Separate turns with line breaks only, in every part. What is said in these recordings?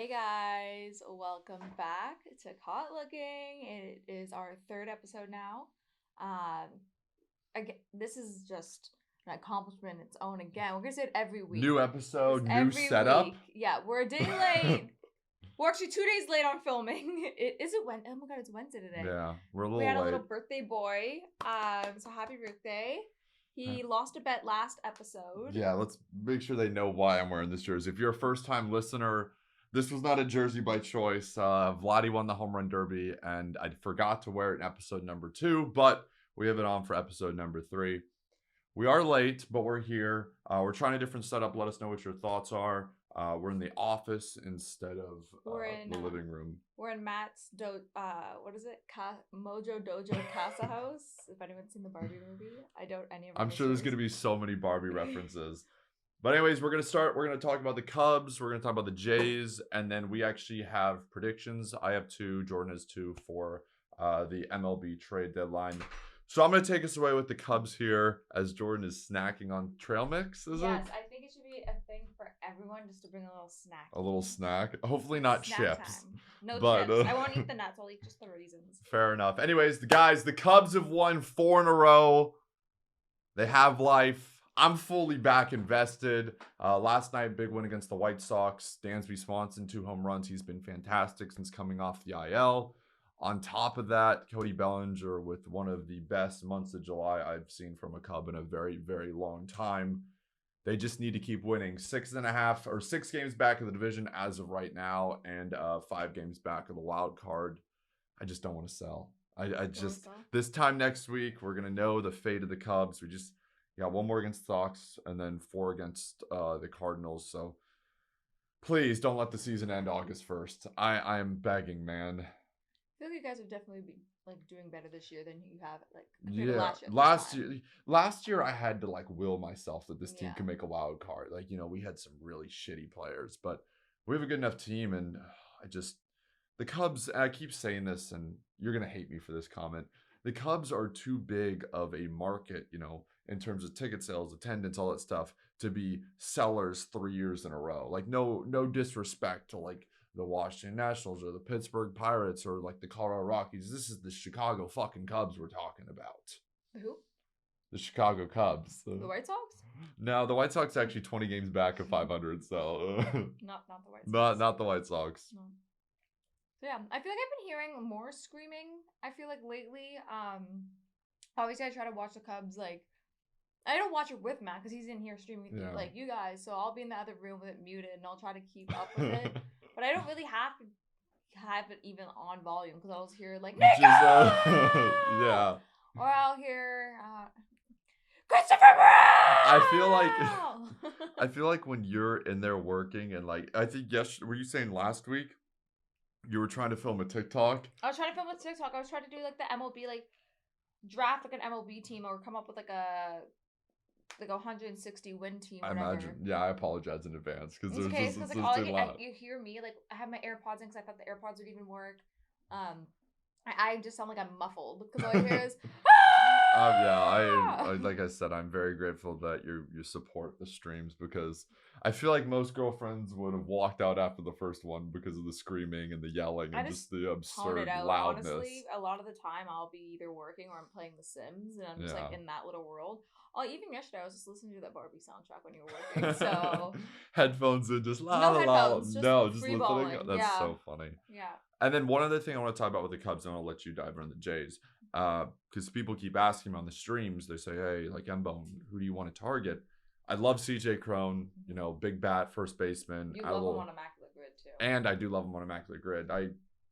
Hey guys, welcome back to Caught Looking. It is our third episode now. Um, again, this is just an accomplishment in its own. Again, we're gonna say it every week.
New episode, new
Every
setup.
week. Yeah, we're a day late. We're actually 2 days late on filming. Is it when? Oh my god, it's Wednesday today.
Yeah, we're a
We
little
had a
late.
little birthday boy. So happy birthday. He lost a bet last episode.
Yeah, let's make sure they know why I'm wearing this jersey. If you're a first time listener, this was not a jersey by choice. Vladdy won the home run derby, and I forgot to wear it in episode number 2, but we have it on for episode number 3. We are late, but we're here. We're trying a different setup. Let us know what your thoughts are. We're in the office instead of the living room.
We're in Matt's what is it? Mojo Dojo Casa House. If anyone's seen the Barbie movie, I don't any of our
I'm sure there's
listeners.
going to be so many Barbie references. But anyways, we're going to start. We're going to talk about the Cubs. We're going to talk about the Jays. And then we actually have predictions. I have 2. Jordan has 2 for the MLB trade deadline. So I'm going to take us away with the Cubs here as Jordan is snacking on trail mix, is it?
Yes, I think it should be a thing for everyone just to bring a little snack.
A little snack. Hopefully not
Snack
chips.
time. No
but,
chips. I won't eat the nuts. I'll eat just the raisins.
Fair enough. Anyways, the Cubs have won 4 in a row. They have life. I'm fully back invested. Last night, big win against the White Sox. Dansby Swanson, 2 home runs. He's been fantastic since coming off the IL. On top of that, Cody Bellinger with one of the best months of July I've seen from a Cub in a very, very long time. They just need to keep winning. 6 games back of the division as of right now, and 5 games back of the wild card. I just don't want to sell. I just this time next week we're gonna know the fate of the Cubs. We just got 1 more against the Sox and then 4 against the Cardinals. So please don't let the season end August 1st. I am begging, man.
I feel like you guys have definitely been like doing better this year than you have
last year I had to like will myself that this team can make a wild card. Like, we had some really shitty players, but we have a good enough team, and the Cubs, and I keep saying this, and you're gonna hate me for this comment. The Cubs are too big of a market, in terms of ticket sales, attendance, all that stuff, to be sellers 3 years in a row. Like, no disrespect to like the Washington Nationals or the Pittsburgh Pirates or like the Colorado Rockies. This is the Chicago fucking Cubs we're talking about.
Who?
The Chicago Cubs.
The White Sox?
No, the White Sox actually 20 games back of 500. So
not the White Sox.
Not the White Sox.
No. So yeah, I feel like I've been hearing more screaming. I feel like lately, obviously I try to watch the Cubs. Like, I don't watch it with Matt because he's in here streaming like you guys. So I'll be in the other room with it muted, and I'll try to keep up with it. But I don't really have to have it even on volume because I'll hear like Nico!
Yeah.
Or I'll hear Christopher Brown!
I feel like when you're in there working, and like I think were you saying last week you were trying to film a TikTok?
I was trying to film a TikTok. I was trying to do like the MLB like draft like an MLB team or come up with like a 160 win team.
I imagine. Yeah, I apologize in advance because there's
okay,
just
like all you hear me like I have my AirPods in because I thought the AirPods would even work. I just sound like I'm muffled because all I hear is.
I like I said, I'm very grateful that you support the streams because I feel like most girlfriends would have walked out after the first one because of the screaming and the yelling and just the absurd loudness.
Honestly, a lot of the time I'll be either working or I'm playing The Sims and I'm just like in that little world. Oh, even yesterday I was just listening to that Barbie soundtrack when you were working. So
headphones and just
la la la. Just
listening. That's so funny.
Yeah.
And then one other thing I want to talk about with the Cubs, and I'll let you dive into the Jays. Because people keep asking me on the streams, they say, hey, like M-Bone, who do you want to target? I love CJ Crone, big bat, first baseman.
You love him on Immaculate Grid too.
And I do love him on Immaculate Grid.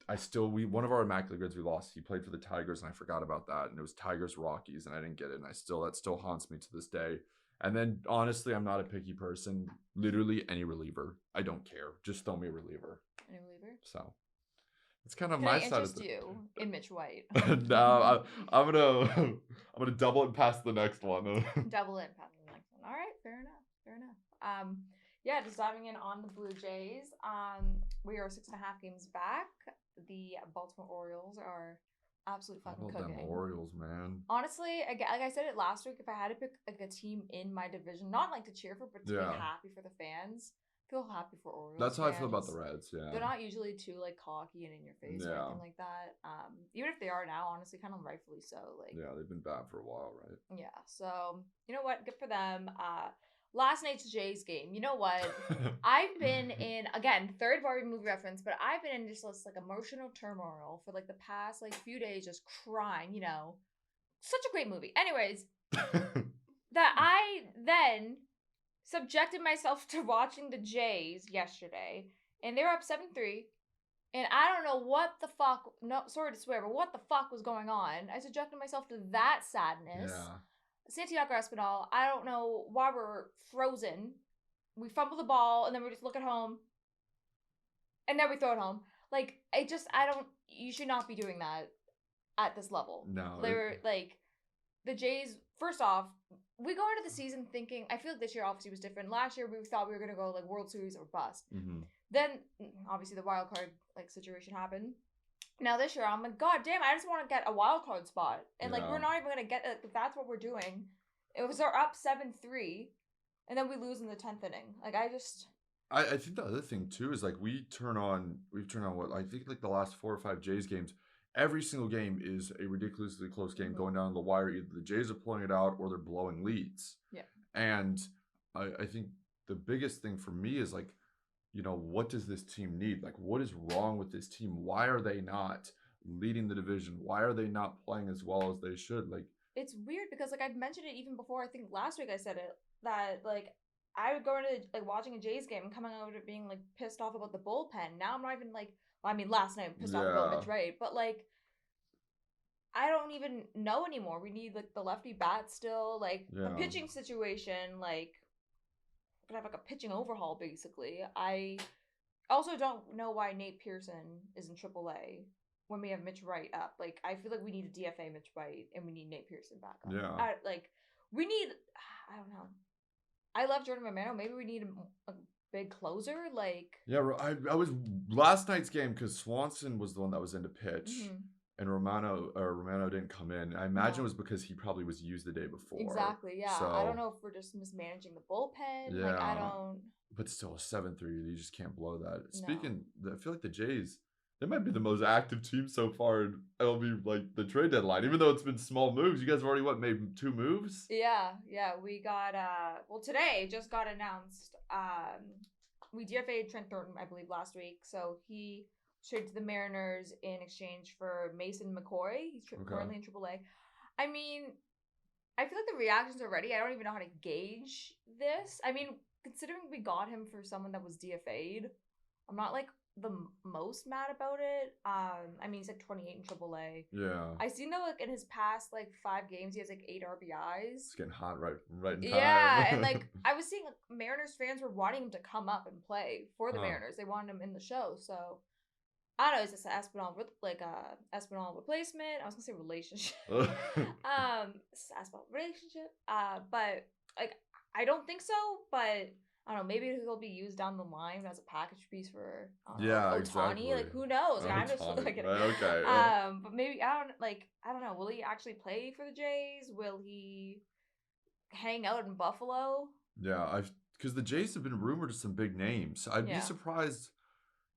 One of our Immaculate Grids we lost, he played for the Tigers, and I forgot about that. And it was Tigers Rockies, and I didn't get it. And that still haunts me to this day. And then honestly, I'm not a picky person. Literally any reliever. I don't care. Just throw me a reliever.
Any reliever?
So it's kind of my side of the.
You in Mitch White.
No, I'm gonna double it past the next one.
Double it past the next one. All right, fair enough. Yeah, just diving in on the Blue Jays. We are 6.5 games back. The Baltimore Orioles are absolute fucking cooking.
Them Orioles, man.
Honestly, like I said it last week, if I had to pick like a team in my division, not like to cheer for, but to be happy for the fans, feel happy for Orioles.
That's how
fans.
I feel about the Reds. Yeah,
they're not usually too like cocky and in your face or anything like that. Even if they are now, honestly, kind of rightfully so. Like,
yeah, they've been bad for a while, right?
Yeah. So you know what? Good for them. Last night's Jays game. You know what? I've been in again third Barbie movie reference, but I've been in just this like emotional turmoil for like the past like few days, just crying. You know, such a great movie. Anyways, that I then subjected myself to watching the Jays yesterday, and they were up 7-3. And I don't know what the fuck, no, sorry to swear, but what the fuck was going on? I subjected myself to that sadness.
Yeah.
Santiago Espinal, I don't know why we're frozen. We fumble the ball, and then we just look at home. And then we throw it home. Like, you should not be doing that at this level.
No.
They were, like, the Jays, first off, we go into the season thinking, I feel like this year obviously was different. Last year, we thought we were going to go, like, World Series or bust.
Mm-hmm.
Then, obviously, the wild card like situation happened. Now this year, I'm like, God damn, I just want to get a wild card spot, and like we're not even gonna get it. If that's what we're doing, it was our up 7-3, and then we lose in the 10th inning. Like I
think the other thing too is like we've turned on what I think like the last 4 or 5 Jays games. Every single game is a ridiculously close game going down the wire. Either the Jays are pulling it out or they're blowing leads.
Yeah,
and I think the biggest thing for me is like, you know, what does this team need? Like, what is wrong with this team? Why are they not leading the division? Why are they not playing as well as they should? Like,
it's weird because like I've mentioned it even before. I think last week I said it that like I would go into like watching a Jays game and coming out of it being like pissed off about the bullpen. Now I'm not even like. Well, I mean, last night I'm pissed off about Mitch Wright, but like I don't even know anymore. We need like the lefty bat still. Like the pitching situation, like. Gonna have like a pitching overhaul basically. I also don't know why Nate Pearson is in AAA when we have Mitch Wright up. Like I feel like we need a DFA Mitch Wright and we need Nate Pearson back up.
Yeah.
We need. I don't know. I love Jordan Romano. Maybe we need a big closer. Like
yeah, I was last night's game because Swanson was the one that was in to pitch. Mm-hmm. And Romano didn't come in. I imagine it was because he probably was used the day before.
Exactly, yeah. So, I don't know if we're just mismanaging the bullpen. Yeah. Like, I don't...
But still, 7-3, you just can't blow that. No. Speaking, I feel like the Jays, they might be the most active team so far in MLB, like, the trade deadline. Even though it's been small moves, you guys have already, made 2 moves?
Yeah. We got, today just got announced. We DFA'd Trent Thornton, I believe, last week. So he... traded to the Mariners in exchange for Mason McCoy. He's currently in AAA. I mean, I feel like the reactions already, I don't even know how to gauge this. I mean, considering we got him for someone that was DFA'd, I'm not like the most mad about it. I mean, he's like 28 in AAA.
Yeah.
I seen though, like in his past like 5 games, he has like 8 RBIs.
It's getting hot right in time.
Yeah, and like I was seeing like, Mariners fans were wanting him to come up and play for the Mariners. They wanted him in the show, so. I don't know, it's just an Espinal replacement. I was gonna say relationship. It's an Espinal relationship. But like I don't think so. But I don't know. Maybe he'll be used down the line as a package piece for Ohtani. Exactly. Like who knows? Like, I'm just like
okay.
But maybe I don't know. Will he actually play for the Jays? Will he hang out in Buffalo?
Yeah, because the Jays have been rumored to some big names. I'd be surprised.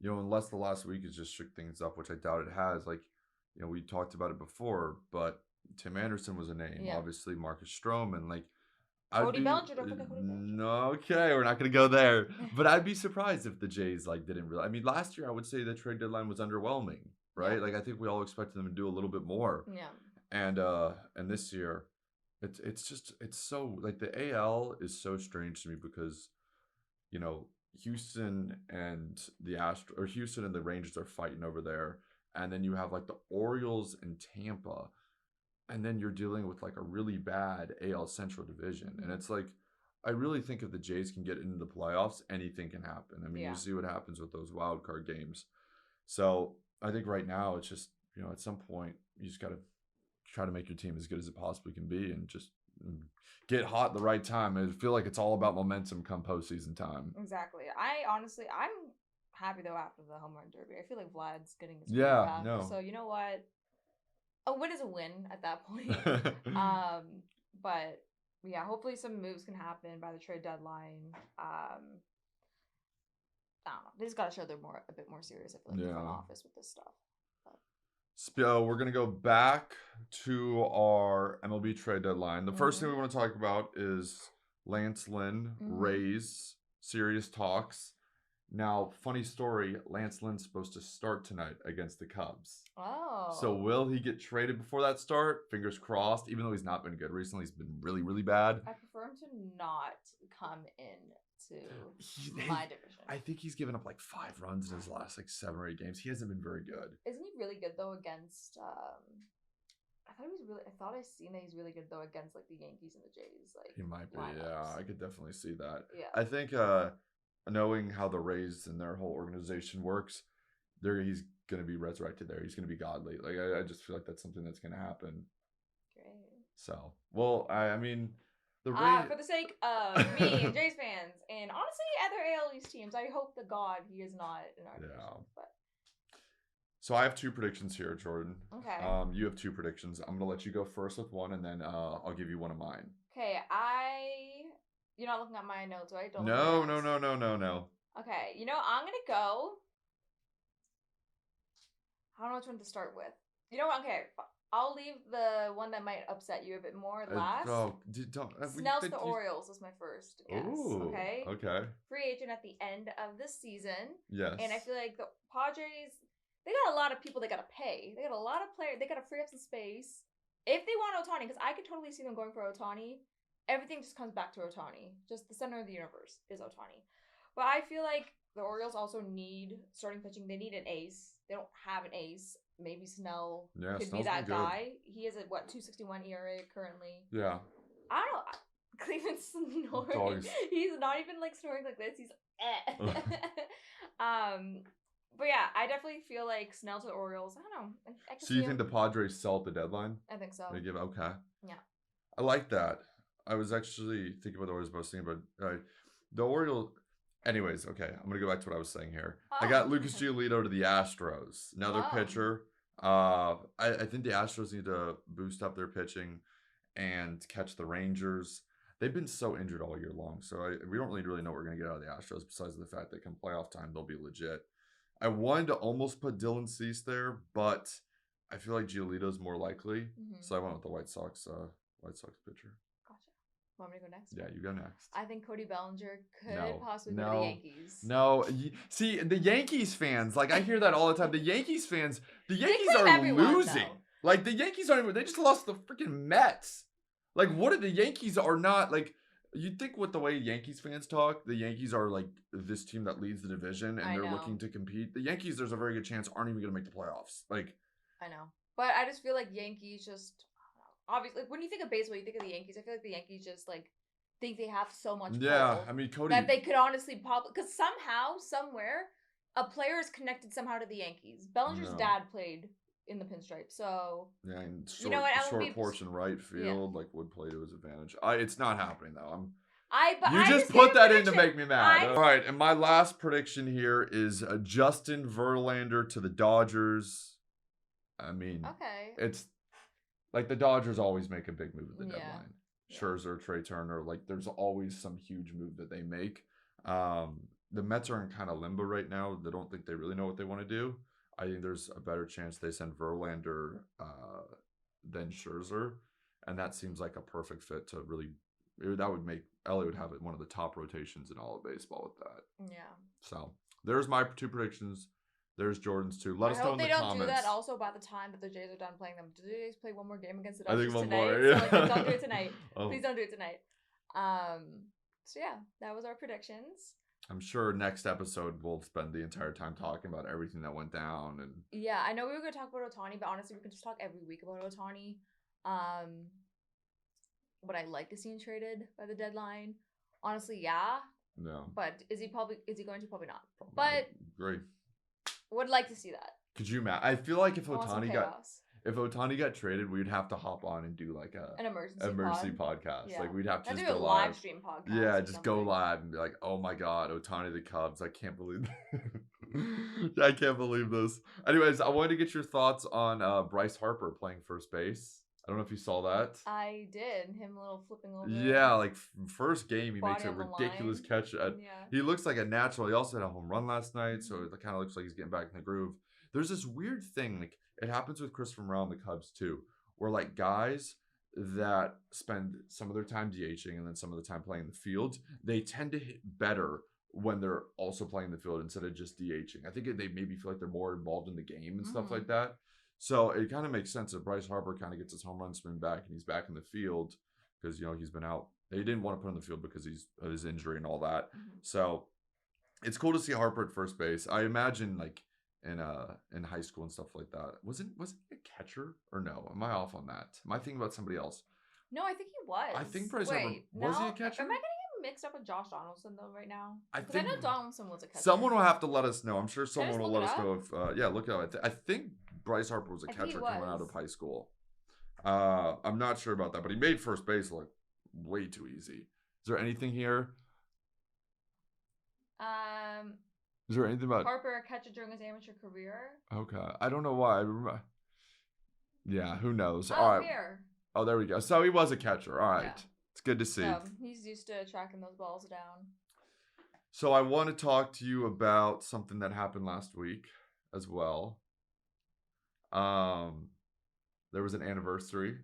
You know, unless the last week has just shook things up, which I doubt it has. Like, you know, we talked about it before, but Tim Anderson was a name. Yeah. Obviously, Marcus Stroman. Like,
Cody Bellinger. Don't forget Cody Bellinger.
No, okay, we're not gonna go there. But I'd be surprised if the Jays didn't really. I mean, last year I would say the trade deadline was underwhelming, right? Yeah. Like, I think we all expected them to do a little bit more.
Yeah.
And this year, it's so like the AL is so strange to me because, you know. Houston and Houston and the Rangers are fighting over there, and then you have like the Orioles and Tampa, and then you're dealing with like a really bad AL Central division, and it's like I really think if the Jays can get into the playoffs, anything can happen. I mean, you see what happens with those wild card games. So I think right now it's just, you know, at some point you just got to try to make your team as good as it possibly can be, and just get hot at the right time. I feel like it's all about momentum come postseason time.
Exactly. I'm happy though after the home run derby. I feel like Vlad's getting his back. No. So you know what? A win is a win at that point. But yeah, hopefully some moves can happen by the trade deadline. I don't know. They just gotta show they're a bit more serious. I feel like the front office with this stuff.
So we're gonna go back to our MLB trade deadline. The first thing we want to talk about is Lance Lynn, Rays, serious talks. Now, funny story, Lance Lynn's supposed to start tonight against the Cubs.
Oh.
So will he get traded before that start? Fingers crossed. Even though he's not been good recently, he's been really, really bad.
I prefer him to not come in to my division.
I think he's given up like 5 runs in his last like 7 or 8 games. He hasn't been very good.
Isn't he really good though against I thought I seen that he's really good though against like the Yankees and the Jays. Like
he might be,
lineups.
yeah. I could definitely see that.
Yeah.
I think knowing how the Rays and their whole organization works, he's gonna be resurrected there. He's gonna be godly. Like I just feel like that's something that's gonna happen.
Great.
So well, I mean the Rays
for the sake of me and Jays fans and honestly other AL East teams, I hope to God he is not in our division. But
so I have 2 predictions here, Jordan.
Okay.
You have 2 predictions. I'm gonna let you go first with one, and then I'll give you one of mine.
Okay, you're not looking at my notes, right?
No.
Okay, I'm gonna go. I don't know which one to start with. You know what? Okay, I'll leave the one that might upset you a bit more last. Snell's the Orioles is my first guess.
Ooh,
okay.
Okay.
Free agent at the end of the season.
Yes.
And I feel like the Padres, they got a lot of people they gotta pay. They got a lot of players. They gotta free up some space. If they want Ohtani, because I could totally see them going for Ohtani. Everything just comes back to Ohtani. Just the center of the universe is Ohtani. But I feel like the Orioles also need starting pitching. They need an ace. They don't have an ace. Maybe Snell could be that guy. He is at 2.61 ERA currently.
Yeah.
I don't know. Cleveland's snoring. He's not even like snoring like this. He's But yeah, I definitely feel like Snell to the Orioles. I don't know.
So you think the Padres sell at the deadline?
I think so.
They give okay.
Yeah.
I like that. I was actually thinking about the Orioles, but I was thinking about the Orioles. Anyways, okay, I'm gonna go back to what I was saying here. I got Lucas Giolito to the Astros, another pitcher. I think the Astros need to boost up their pitching and catch the Rangers. They've been so injured all year long, so we don't really know what we're gonna get out of the Astros. Besides the fact that come playoff time, they'll be legit. I wanted to almost put Dylan Cease there, but I feel like Giolito's more likely, so I went with the White Sox pitcher.
Want me to go next?
Yeah, you go next.
I think Cody Bellinger could possibly go to the Yankees.
No. See, the Yankees fans, like I hear that all the time. The Yankees fans are losing.
Though.
Like the Yankees aren't even, they just lost the freaking Mets. Like what if the Yankees are not like, you'd think with the way Yankees fans talk, the Yankees are like this team that leads the division and they're looking to compete. The Yankees, there's a very good chance, aren't even going to make the playoffs. Like,
I know. But I just feel like Yankees just, obviously, like, when you think of baseball, you think of the Yankees. I feel like the Yankees just like think they have so much.
Yeah, I mean Cody.
That they could honestly because somehow, somewhere, a player is connected somehow to the Yankees. Bellinger's dad played in the pinstripe, so
yeah, and
short
porch and right field like would play to his advantage. It's not happening though. You just put that in to make me mad. All right, and my last prediction here is Justin Verlander to the Dodgers. I mean, it's. Like, the Dodgers always make a big move at the deadline. Scherzer, Trey Turner, like, there's always some huge move that they make. The Mets are in kind of limbo right now. They don't think they really know what they want to do. I think there's a better chance they send Verlander than Scherzer. And that seems like a perfect fit to really... That would make... LA would have one of the top rotations in all of baseball with that.
Yeah.
So, there's my 2 predictions. There's Jordan's too. Let us know in the comments. I hope they don't do that
also by the time that the Jays are done playing them. Do the Jays play one more game against the Dodgers
tonight?
More, yeah. So like, don't do it tonight. Please don't do it tonight. So yeah, that was our predictions.
I'm sure next episode we'll spend the entire time talking about everything that went down. And
yeah, I know we were going to talk about Ohtani, but honestly, we can just talk every week about Ohtani. Would I like to see him traded by the deadline? Honestly, yeah.
No.
But is he going to? Probably not.
Probably
but
great.
Would like to see that.
Could you imagine? I feel like if Ohtani got traded, we'd have to hop on and do like an emergency podcast. Yeah. Like we'd have to just go live
stream podcast.
Yeah, just go live and be like, "Oh my God, Ohtani the Cubs! I can't believe, I can't believe this." Anyways, I wanted to get your thoughts on Bryce Harper playing first base. I don't know if you saw that.
I did. Him a little flipping over.
Yeah, like first game, he makes
Body
a
on the
ridiculous
line.
catch.
Yeah.
He looks like a natural. He also had a home run last night, so
Mhm.
it kind of looks like he's getting back in the groove. There's this weird thing, like it happens with Christopher Morel and the Cubs too, where like guys that spend some of their time DHing and then some of the time playing the field, they tend to hit better when they're also playing the field instead of just DHing. I think they maybe feel like they're more involved in the game and stuff like
Mhm.
that. So it kind of makes sense that Bryce Harper kind of gets his home run spin back and he's back in the field because he's been out. They didn't want to put him in the field because he's of his injury and all that.
Mhm.
So it's cool to see Harper at first base. I imagine like in high school and stuff like that. Wasn't he a catcher or no? Am I off on that? Am I thinking about somebody else?
No, I think he was.
I think Bryce Harper was he a catcher?
Am I getting him mixed up with Josh Donaldson though right now?
I
Because I
think
know Donaldson was a catcher.
someone will have to let us know. I'm sure
Can I
someone
just
will
look
let
it
us know if look it up. I think Bryce Harper was a
I think he
catcher coming out
was.
of high school. I'm not sure about that, but he made first base look way too easy. Is there anything here? Is there anything about
Harper a catcher during his amateur career?
Okay, I don't know why. I remember. Yeah, who knows?
Oh,
All right.
here.
Oh, there we go. So he was a catcher. All right.
Yeah.
It's good to see.
So he's used to tracking those balls down.
So I want to talk to you about something that happened last week as well. There was an anniversary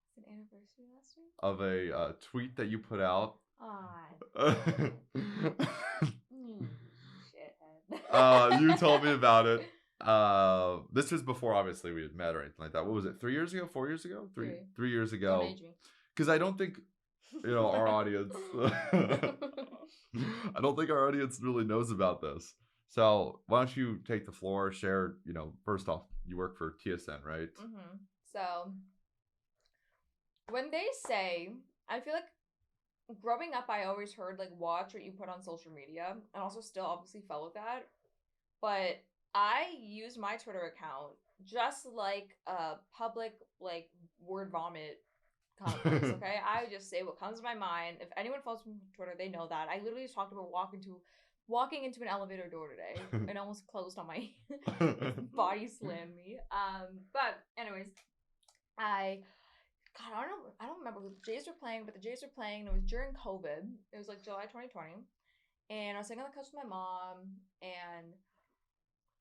It's an anniversary last week?
of a tweet that you put out.
Shithead.
You told me about it. This was before obviously we had met or anything like that. What was it? 3 years ago? 4 years ago? 3 years ago. Because I don't think our audience. I don't think our audience really knows about this. So why don't you take the floor, share, first off, you work for TSN, right?
Mm-hmm. So when they say, I feel like growing up, I always heard like watch what you put on social media, and also still obviously follow that. But I use my Twitter account just like a public like word vomit kind of place, okay? I just say what comes to my mind. If anyone follows me on Twitter, they know that. I literally just talked about walking into an elevator door today and almost closed on my body slammed me. But anyways, I don't remember who the Jays were playing, but the Jays were playing and it was during COVID. It was like July 2020. And I was sitting on the couch with my mom and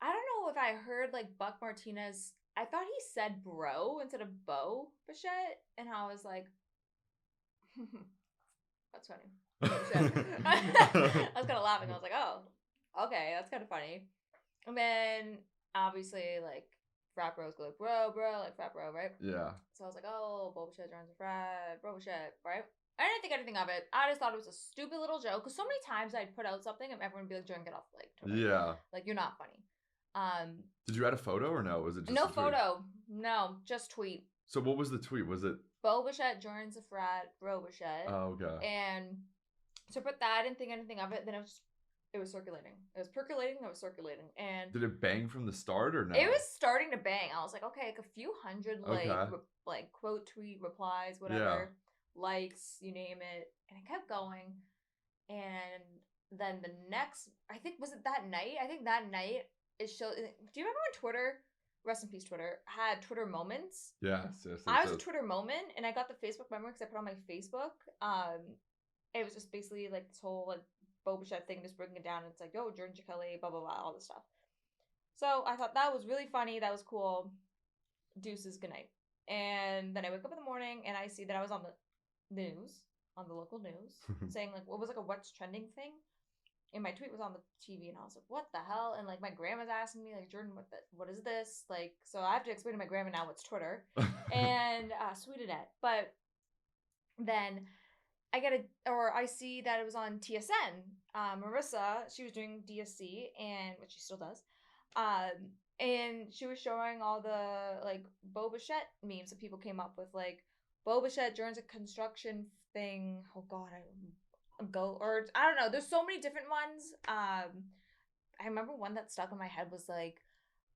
I don't know if I heard like Buck Martinez. I thought he said bro instead of Bo Bichette, and I was like, that's funny. I was kind of laughing. I was like, oh, okay, that's kind of funny. And then obviously like frat bros go like bro, like frat bro, right?
Yeah.
So I was like, oh, Bo Bichette joins a frat, bro Bichette, right? I didn't think anything of it. I just thought it was a stupid little joke because so many times I'd put out something and everyone would be like, "Jordan, get off like Twitter."
Yeah.
Like you're not funny.
Did you add a photo or no? Was it just
no photo? No, just tweet.
So what was the tweet? Was it
Bo Bichette joins a frat, bro Bichette.
Oh, okay.
And so I put that, I didn't think anything of it. Then it was circulating. It was percolating. It was circulating. And
did it bang from the start or no?
It was starting to bang. I was like, okay, like a few hundred
Okay.
like quote tweet replies, whatever, likes, you name it, and it kept going. And then the next, I think was it that night? I think that night it showed. Do you remember when Twitter, rest in peace, Twitter, had Twitter moments?
Yes.
I was a Twitter moment, and I got the Facebook memory because I put on my Facebook. It was just basically like this whole like Bo Bichette thing, just breaking it down. And it's like, yo, Jordan Chicale, blah blah blah, all this stuff. So I thought that was really funny. That was cool. Deuces, good night. And then I wake up in the morning and I see that I was on the news, on the local news, saying like what was like a what's trending thing. And my tweet was on the TV, and I was like, "What the hell?" And like my grandma's asking me, like, "Jordan, what is this?" Like, so I have to explain to my grandma now what's Twitter, and Sweetinette. But then I see that it was on TSN. Marissa, she was doing DSC, and which she still does. And she was showing all the like Bo Bichette memes that people came up with, like Bo Bichette joins a construction thing. Oh God, I don't know. There's so many different ones. I remember one that stuck in my head was like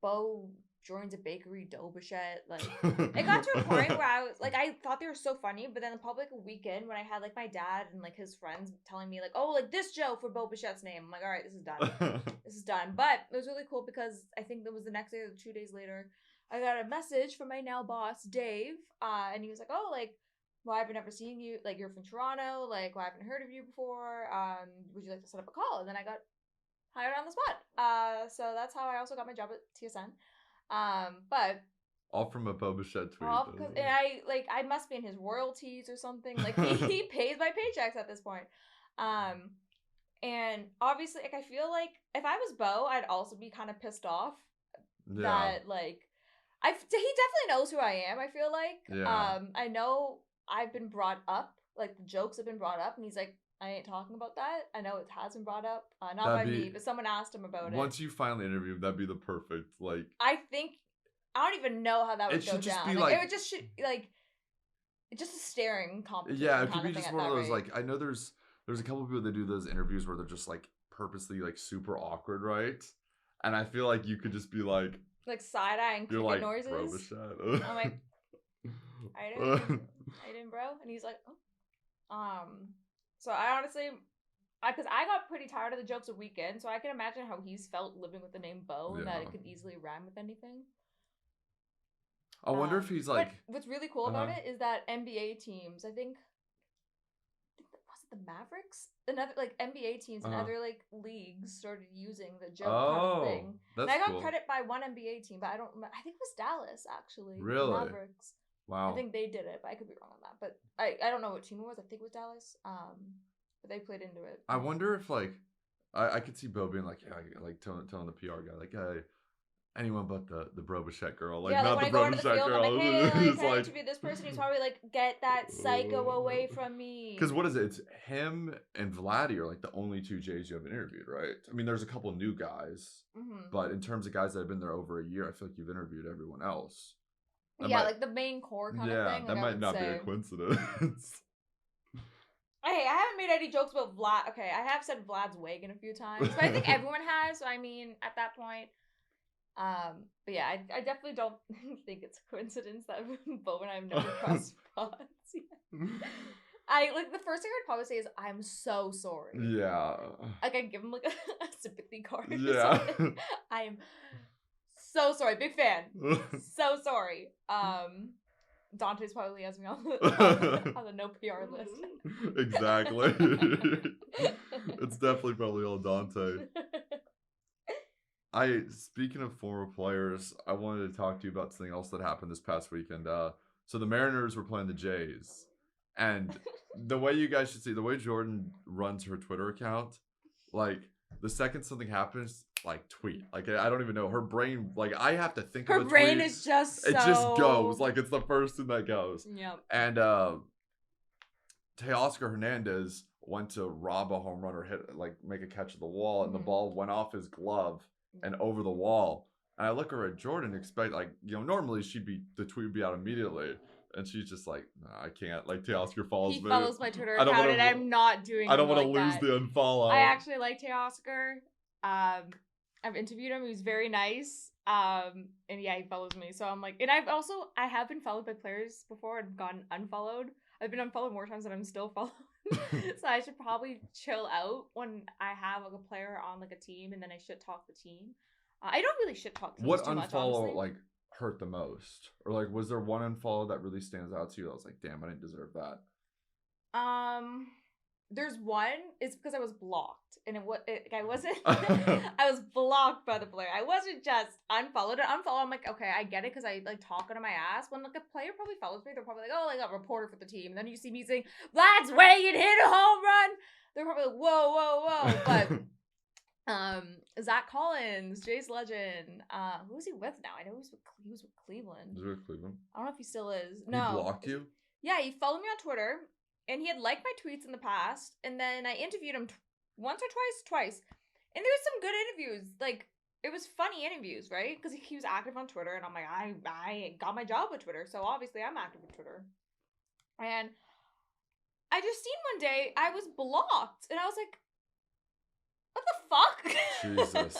Bo joins a bakery dough bichette. Like, it got to a point where I was like, I thought they were so funny, but then the public weekend when I had like my dad and like his friends telling me like, oh, like this Joe for Bo Bichette's name. I'm like, all right, this is done. This is done. But it was really cool because I think it was the next day or 2 days later, I got a message from my now boss, Dave, and he was like, oh, like, well, I've never seen you, like, you're from Toronto, like, well, I haven't heard of you before, would you like to set up a call? And then I got hired on the spot. So that's how I also got my job at TSN. But
all from a Bo Bichette tweet.
all because and I must be in his royalties or something. Like he pays my paychecks at this point. And obviously, like I feel like if I was Bo, I'd also be kind of pissed off that like he definitely knows who I am. I feel like I know I've been brought up, like the jokes have been brought up, and he's like, I ain't talking about that. I know it has been brought up, not by me, but someone asked him about it.
Once you finally interview him, that'd be the perfect like.
I don't even know how that would go down. It would just just a staring competition.
Yeah, it could be just one of those like I know there's a couple of people that do those interviews where they're just like purposely like super awkward, right? And I feel like you could just be like side eye and cricket noises. I'm like, I didn't, bro. And he's like, oh. So I honestly, because I got pretty tired of the jokes a weekend, so I can imagine how he's felt living with the name Bo, and that it could easily rhyme with anything. I wonder if he's like.
What's really cool about it is that NBA teams, I think was it the Mavericks? Another like NBA teams and other like leagues started using the joke kind of thing. And I got credit by one NBA team, but I don't remember. I think it was Dallas actually.
Really?
The Mavericks.
Wow.
I think they did it, but I could be wrong on that. But I don't know what team it was. I think it was Dallas. But they played into it.
I wonder if like I could see Bo being like, yeah, like telling the PR guy like, hey, anyone but the Bro Bichette girl, like not the Bro Bichette girl.
I'm like, hey, like, can I interview this person? He's probably like, get that psycho away from me.
Because what is it? It's him and Vladdy are like the only two Jays you haven't interviewed, right? I mean, there's a couple new guys, but in terms of guys that have been there over a year, I feel like you've interviewed everyone else.
Like the main core kind of thing.
Yeah, that might not be a coincidence.
Hey, I haven't made any jokes about Vlad. Okay, I have said Vlad's wagon a few times, but I think everyone has. So I mean, at that point, but yeah, I definitely don't think it's a coincidence that Bo and I have never crossed paths yet. The first thing I'd probably say is I'm so sorry.
Yeah.
Like I give him like a sympathy card.
Yeah.
I am so sorry. Big fan. So sorry. Dante's probably has me on the no PR list.
Exactly. It's definitely probably all Dante. Speaking of former players, I wanted to talk to you about something else that happened this past weekend. So the Mariners were playing the Jays, and the way you guys should see, the way Jordan runs her Twitter account, like the second something happens, like tweet. Like I don't even know her brain. Like I have to think.
Her
of a
brain
tweet.
is just.
It just goes. Like it's the first thing that goes.
Yep.
And Teoscar Hernandez went to rob a home run or make a catch at the wall, and the ball went off his glove and over the wall. And I look at her at Jordan, expect normally the tweet would be out immediately. And she's just like, no, I can't. Like Teoscar follows me.
He follows my Twitter account, and I'm not doing.
I don't want to lose the unfollow.
I actually like Teoscar. I've interviewed him. He was very nice. And yeah, he follows me. So I'm like, and I have been followed by players before and gotten unfollowed. I've been unfollowed more times than I'm still followed. So I should probably chill out when I have like a player on like a team, and then I shit talk the team. I don't really shit talk teams too much, honestly.
What unfollow hurt the most, or was there one unfollow that really stands out to you that was like, damn, I didn't deserve that?
There's one. It's because I was blocked, and I wasn't. I was blocked by the player. I wasn't just unfollowed. I'm like, okay, I get it because I like talk out of my ass. When like a player probably follows me, they're probably like, oh, like a reporter for the team. And then you see me saying, Vlad's way and hit a home run. They're probably like, whoa. But Zach Collins, Jays legend. Who is he with now? I know he was with Cleveland.
Is he with Cleveland?
I don't know if he still is. No.
He blocked you?
Yeah, he followed me on Twitter. And he had liked my tweets in the past, and then I interviewed him once or twice. And there was some good interviews. Like, it was funny interviews, right? Because he was active on Twitter, and I'm like, I got my job with Twitter, so obviously I'm active with Twitter. And I just seen one day, I was blocked, and I was like, what the fuck?
Jesus.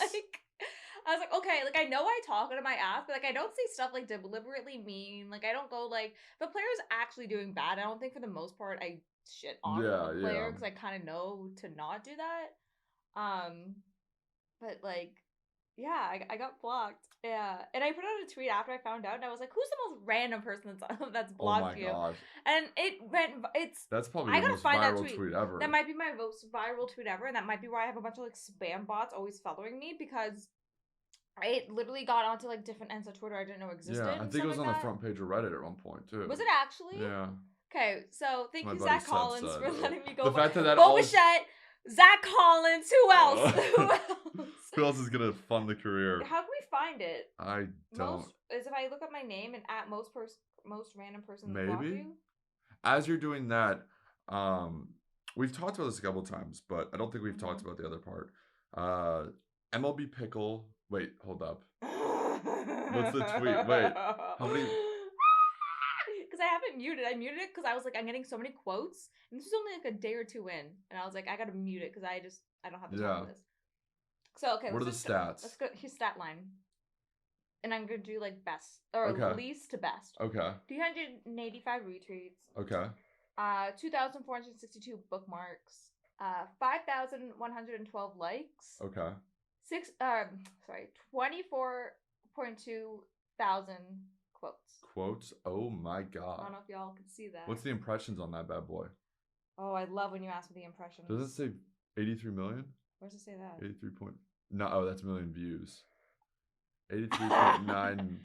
I was like, okay, like I know I talk out of my ass, but like I don't say stuff like deliberately mean. Like I don't go like if a player's actually doing bad. I don't think for the most part I shit on the player because I kind of know to not do that. But like, yeah, I got blocked. Yeah, and I put out a tweet after I found out, and I was like, "Who's the most random person that's blocked you?"
Gosh.
And it went. That's
probably the most viral tweet ever.
That might be my most viral tweet ever, and that might be why I have a bunch of like spam bots always following me because it literally got onto like different ends of Twitter I didn't know existed.
Yeah, I think it was on the front page of Reddit at one point too.
Was it actually?
Yeah.
Okay, so thank you, Zach Collins, for letting me go.
The fact that
Boba Zach Collins. Who else? Who else?
Who else is gonna fund the career?
How can we find it?
I don't.
Is if I look up my name and at most random person.
Maybe. As you're doing that, we've talked about this a couple times, but I don't think we've talked about the other part. MLB Pickle. Wait, hold up. What's the tweet? Wait, how many?
Because I haven't muted. I muted it because I was like, I'm getting so many quotes, and this was only like a day or two in, and I was like, I gotta mute it because I don't have the time for this. So okay,
what are the stats?
Let's go. Here's stat line, and I'm gonna do like best or least to best.
Okay.
385 retweets.
Okay.
2,462 bookmarks. 5,112 likes.
Okay.
24.2 thousand quotes.
Quotes? Oh my god.
I don't know if y'all can see that.
What's the impressions on that bad boy?
Oh, I love when you ask me the impressions.
Does it say 83 million?
Where does it say that?
83 point. No, oh, that's million views. 83.9.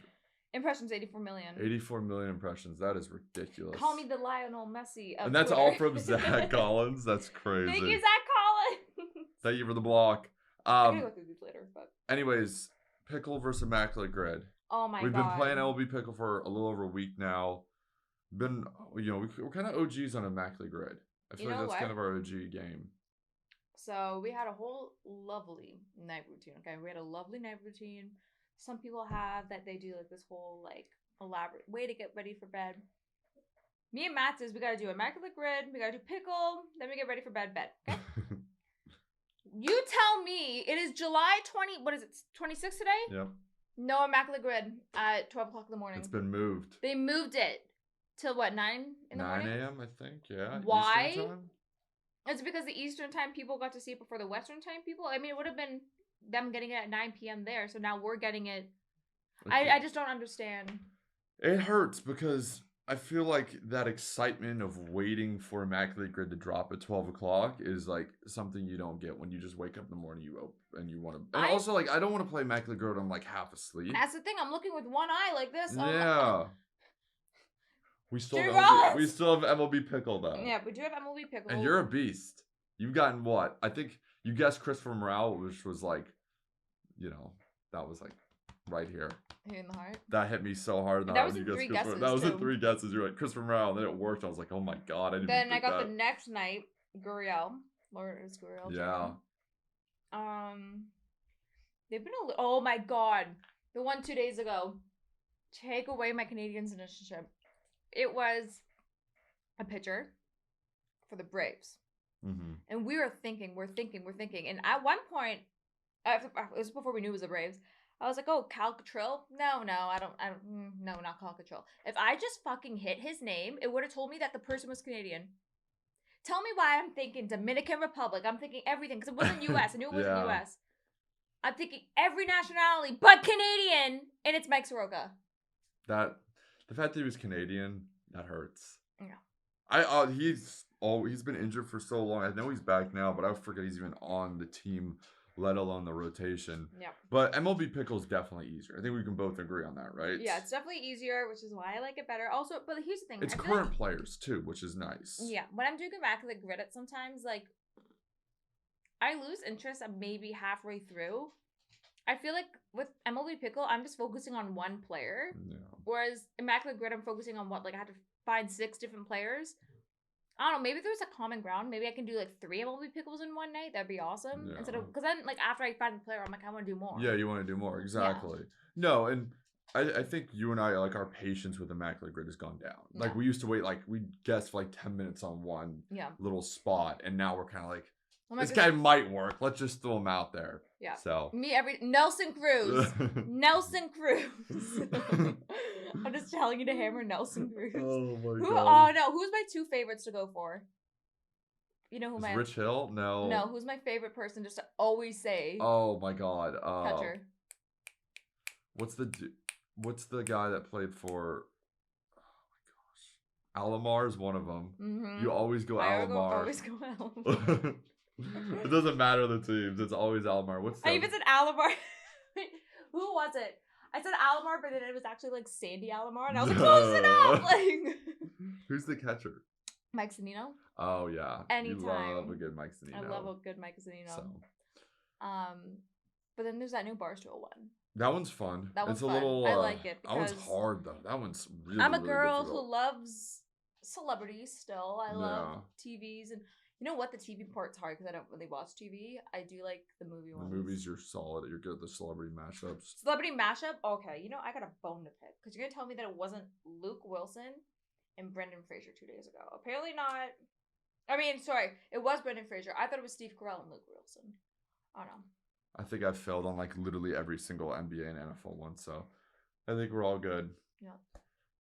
Impressions, 84 million.
84 million impressions. That is ridiculous.
Call me the Lionel Messi of
And that's
Twitter.
all from Zach Collins. That's crazy.
Thank you, Zach Collins.
Thank you for the block.
I'm gonna go through these later, but.
Anyways, Pickle versus Immaculate Grid.
Oh my god.
We've been playing MLB Pickle for a little over a week now. We're kind of OGs on Immaculate Grid. I feel like that's kind of our OG game.
So we had a whole lovely night routine. Okay, we had a lovely night routine. Some people have that they do like this whole like elaborate way to get ready for bed. Me and Matt says we gotta do Immaculate Grid, we gotta do Pickle, then we get ready for bed. Okay. You tell me it is July 20. What is it? 26 today?
Yep.
No Immaculate Grid at 12 o'clock in the morning.
It's been moved.
They moved it till what, 9 in the morning?
9 a.m. I think. Yeah.
Why?
Eastern time?
It's because the Eastern time people got to see it before the Western time people. I mean, it would have been them getting it at 9 p.m. there, so now we're getting it. Okay. I just don't understand.
It hurts because I feel like that excitement of waiting for Immaculate Grid to drop at 12 o'clock is like something you don't get when you just wake up in the morning and you want to. And also, like, I don't want to play Immaculate Grid when I'm like half asleep.
That's the thing. I'm looking with one eye like this.
Yeah. We still have MLB Pickle though.
Yeah, we do have MLB Pickle.
And you're a beast. You've gotten what? I think you guessed Christopher Morale, which was like, that was like right here.
Hit in the heart.
That hit me so hard.
That was in 3 guesses.
That was in 3 guesses. You're like Christopher Morale, and then it worked. I was like, oh my god, I didn't.
Then I got the next night, Gurriel. Lourdes Gurriel.
Yeah.
They've been oh my god, the one 2 days ago. Take away my Canadian citizenship. It was a pitcher for the Braves. Mm-hmm. And we're thinking. And at one point, it was before we knew it was the Braves, I was like, oh, Cal Catrill? No, not Cal Catrill. If I just fucking hit his name, it would have told me that the person was Canadian. Tell me why I'm thinking Dominican Republic. I'm thinking everything, because it wasn't U.S. I knew it wasn't U.S. I'm thinking every nationality but Canadian, and it's Mike Soroka.
The fact that he was Canadian, that hurts.
Yeah.
He's been injured for so long. I know he's back now, but I forget he's even on the team, let alone the rotation.
Yeah.
But MLB Pickle is definitely easier. I think we can both agree on that, right?
Yeah, it's definitely easier, which is why I like it better. Also, but here's the thing.
It's current players, too, which is nice.
Yeah. When I'm doing Immaculate Grid, sometimes, like, I lose interest maybe halfway through. I feel like with MLB Pickle, I'm just focusing on one player. Yeah. Whereas Immaculate Grid, I'm focusing on I had to find 6 different players. I don't know, maybe there's a common ground. Maybe I can do 3 MLB Pickles in one night. That'd be awesome. Yeah. Instead of, because then after I find the player, I'm like, I want to do more.
Yeah, you want to do more. Exactly. Yeah. No, and I think you and I, our patience with Immaculate Grid has gone down. We used to wait, we guessed for 10 minutes on one little spot. And now we're kind of This guy might work. Let's just throw him out there.
Yeah.
So
Nelson Cruz. Nelson Cruz. I'm just telling you to hammer Nelson Cruz.
Oh my
god. Oh no, who's my 2 favorites to go for? You know who my
Rich Hill? No.
No, who's my favorite person just to always say?
Oh my god.
Catcher.
What's the guy that played for? Oh my gosh. Alomar is one of them. Mm-hmm. You always go Alomar.
Always go Alomar.
It doesn't matter the teams. It's always Alomar.
I even said Alomar. Who was it? I said Alomar, but then it was actually like Sandy Alomar, and I was like, close enough. Like,
who's the catcher?
Mike Zunino.
Oh yeah,
anytime.
You love a good Mike Zunino.
I love a good Mike Zunino. So. But then there's that new Barstool one.
That one's fun.
That one's
fun.
A little. I like it.
That one's hard though. That one's really.
I'm a girl
difficult.
who loves celebrities. Still, I love TVs, and you know what? The TV part's hard because I don't really watch TV. I do like the movie ones.
The movies, you're solid. You're good at the celebrity mashups.
Celebrity mashup? Okay, you know I got a bone to pick because you're gonna tell me that it wasn't Luke Wilson and Brendan Fraser 2 days ago. Apparently not. I mean, sorry, it was Brendan Fraser. I thought it was Steve Carell and Luke Wilson. I don't know.
I think I've failed on like literally every single NBA and NFL one, so I think we're all good.
Yeah.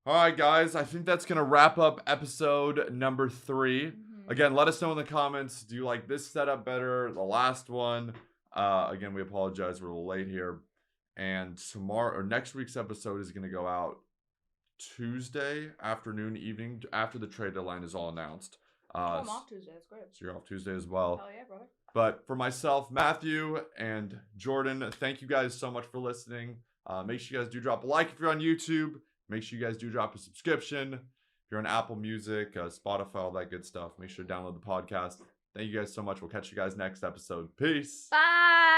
All right, guys. I think that's gonna wrap up episode number 3. Mm-hmm. Again, let us know in the comments. Do you like this setup better? The last one. Again, we apologize. We're a little late here. And tomorrow or next week's episode is gonna go out Tuesday afternoon, evening after the trade deadline is all announced.
I'm off Tuesday. That's great.
So you're off Tuesday as well.
Hell yeah, brother.
But for myself, Matthew, and Jordan, thank you guys so much for listening. Make sure you guys do drop a like if you're on YouTube. Make sure you guys do drop a subscription. If you're on Apple Music, Spotify, all that good stuff, make sure to download the podcast. Thank you guys so much. We'll catch you guys next episode. Peace.
Bye.